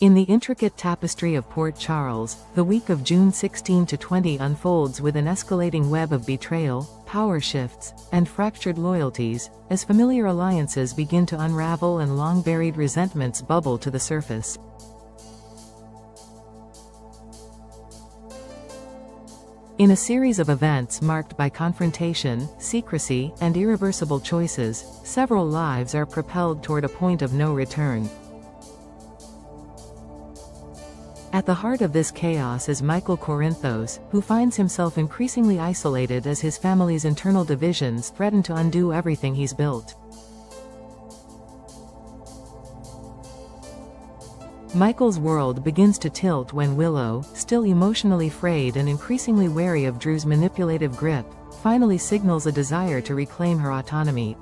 In the intricate tapestry of Port Charles, the week of June 16 to 20 unfolds with an escalating web of betrayal, power shifts, and fractured loyalties, as familiar alliances begin to unravel and long-buried resentments bubble to the surface. In a series of events marked by confrontation, secrecy, and irreversible choices, several lives are propelled toward a point of no return. At the heart of this chaos is Michael Corinthos, who finds himself increasingly isolated as his family's internal divisions threaten to undo everything he's built. Michael's world begins to tilt when Willow, still emotionally frayed and increasingly wary of Drew's manipulative grip, finally signals a desire to reclaim her autonomy.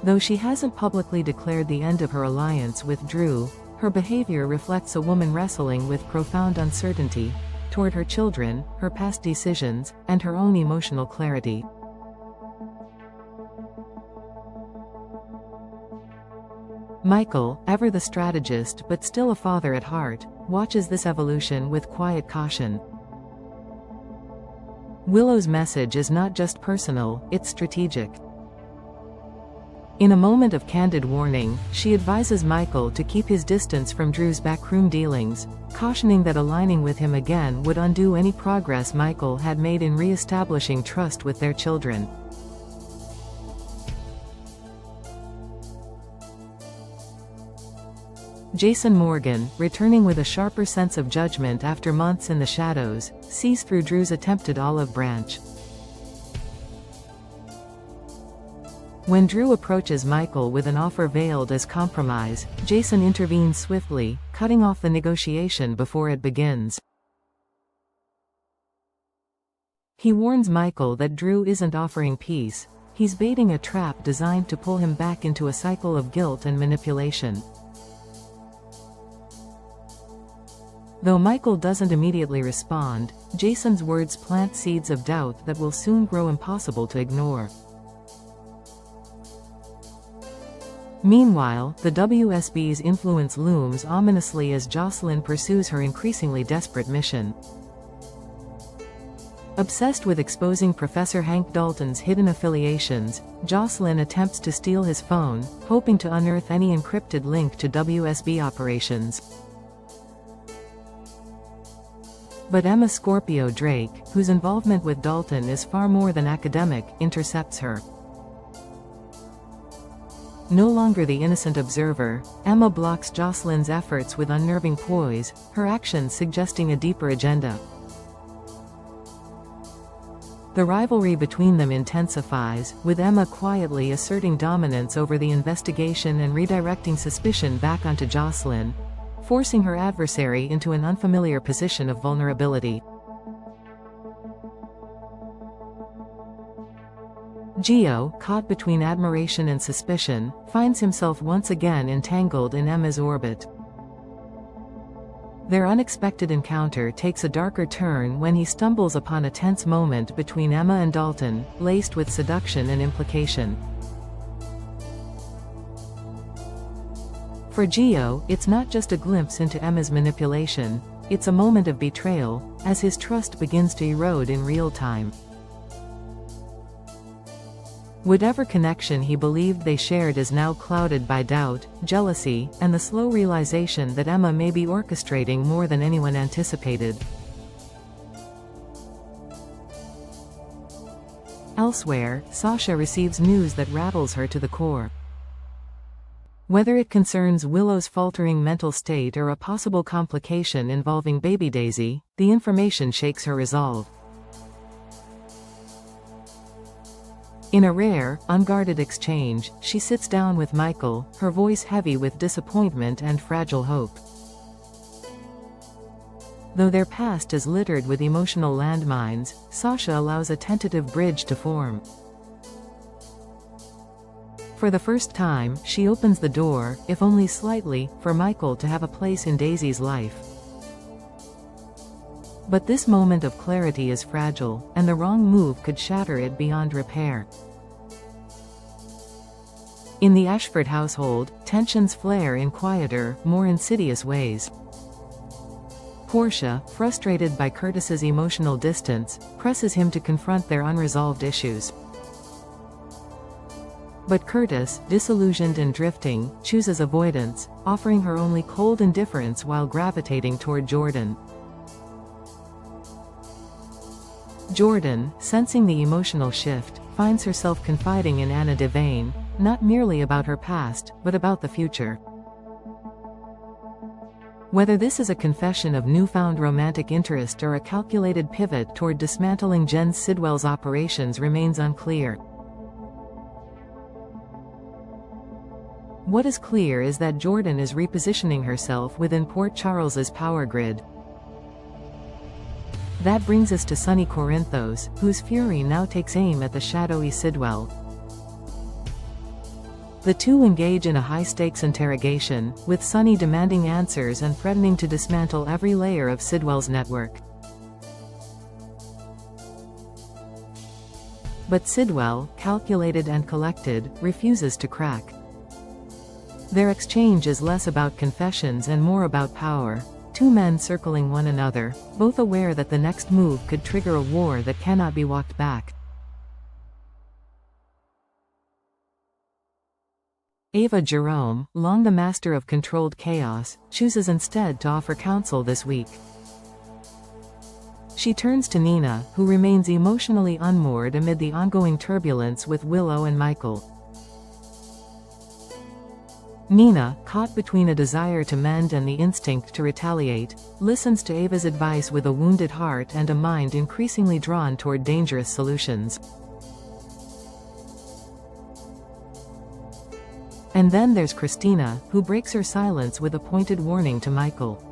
Though she hasn't publicly declared the end of her alliance with Drew, her behavior reflects a woman wrestling with profound uncertainty toward her children, her past decisions, and her own emotional clarity. Michael, ever the strategist but still a father at heart, watches this evolution with quiet caution. Willow's message is not just personal, it's strategic. In a moment of candid warning, she advises Michael to keep his distance from Drew's backroom dealings, cautioning that aligning with him again would undo any progress Michael had made in re-establishing trust with their children. Jason Morgan, returning with a sharper sense of judgment after months in the shadows, sees through Drew's attempted olive branch. When Drew approaches Michael with an offer veiled as compromise, Jason intervenes swiftly, cutting off the negotiation before it begins. He warns Michael that Drew isn't offering peace, he's baiting a trap designed to pull him back into a cycle of guilt and manipulation. Though Michael doesn't immediately respond, Jason's words plant seeds of doubt that will soon grow impossible to ignore. Meanwhile, the WSB's influence looms ominously as Jocelyn pursues her increasingly desperate mission. Obsessed with exposing Professor Hank Dalton's hidden affiliations, Jocelyn attempts to steal his phone, hoping to unearth any encrypted link to WSB operations. But Emma Scorpio Drake, whose involvement with Dalton is far more than academic, intercepts her. No longer the innocent observer, Emma blocks Jocelyn's efforts with unnerving poise, her actions suggesting a deeper agenda. The rivalry between them intensifies, with Emma quietly asserting dominance over the investigation and redirecting suspicion back onto Jocelyn, forcing her adversary into an unfamiliar position of vulnerability. Gio, caught between admiration and suspicion, finds himself once again entangled in Emma's orbit. Their unexpected encounter takes a darker turn when he stumbles upon a tense moment between Emma and Dalton, laced with seduction and implication. For Gio, it's not just a glimpse into Emma's manipulation, it's a moment of betrayal, as his trust begins to erode in real time. Whatever connection he believed they shared is now clouded by doubt, jealousy, and the slow realization that Emma may be orchestrating more than anyone anticipated. Elsewhere, Sasha receives news that rattles her to the core. Whether it concerns Willow's faltering mental state or a possible complication involving baby Daisy, the information shakes her resolve. In a rare, unguarded exchange, she sits down with Michael, her voice heavy with disappointment and fragile hope. Though their past is littered with emotional landmines, Sasha allows a tentative bridge to form. For the first time, she opens the door, if only slightly, for Michael to have a place in Daisy's life. But this moment of clarity is fragile, and the wrong move could shatter it beyond repair. In the Ashford household, tensions flare in quieter, more insidious ways. Portia, frustrated by Curtis's emotional distance, presses him to confront their unresolved issues. But Curtis, disillusioned and drifting, chooses avoidance, offering her only cold indifference while gravitating toward Jordan. Jordan, sensing the emotional shift, finds herself confiding in Anna Devane, not merely about her past, but about the future. Whether this is a confession of newfound romantic interest or a calculated pivot toward dismantling Jens Sidwell's operations remains unclear. What is clear is that Jordan is repositioning herself within Port Charles's power grid. That brings us to Sonny Corinthos, whose fury now takes aim at the shadowy Sidwell. The two engage in a high-stakes interrogation, with Sonny demanding answers and threatening to dismantle every layer of Sidwell's network. But Sidwell, calculated and collected, refuses to crack. Their exchange is less about confessions and more about power. Two men circling one another, both aware that the next move could trigger a war that cannot be walked back. Ava Jerome, long the master of controlled chaos, chooses instead to offer counsel this week. She turns to Nina, who remains emotionally unmoored amid the ongoing turbulence with Willow and Michael. Nina, caught between a desire to mend and the instinct to retaliate, listens to Ava's advice with a wounded heart and a mind increasingly drawn toward dangerous solutions. And then there's Christina, who breaks her silence with a pointed warning to Michael.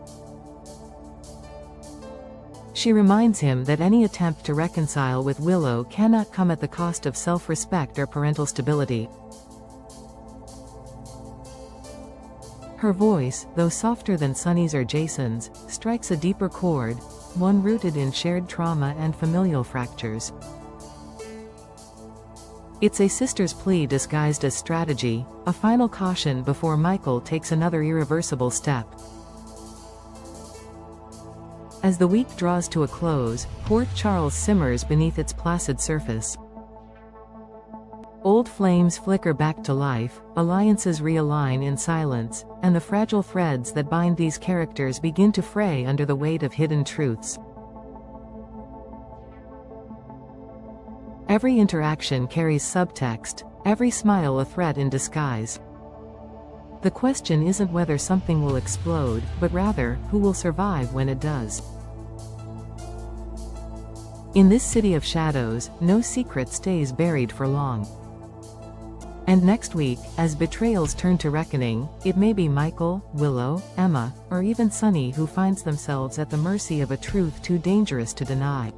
She reminds him that any attempt to reconcile with Willow cannot come at the cost of self-respect or parental stability. Her voice, though softer than Sonny's or Jason's, strikes a deeper chord, one rooted in shared trauma and familial fractures. It's a sister's plea disguised as strategy, a final caution before Michael takes another irreversible step. As the week draws to a close, Port Charles simmers beneath its placid surface. Old flames flicker back to life, alliances realign in silence, and the fragile threads that bind these characters begin to fray under the weight of hidden truths. Every interaction carries subtext, every smile a threat in disguise. The question isn't whether something will explode, but rather, who will survive when it does. In this city of shadows, no secret stays buried for long. And next week, as betrayals turn to reckoning, it may be Michael, Willow, Emma, or even Sonny who finds themselves at the mercy of a truth too dangerous to deny.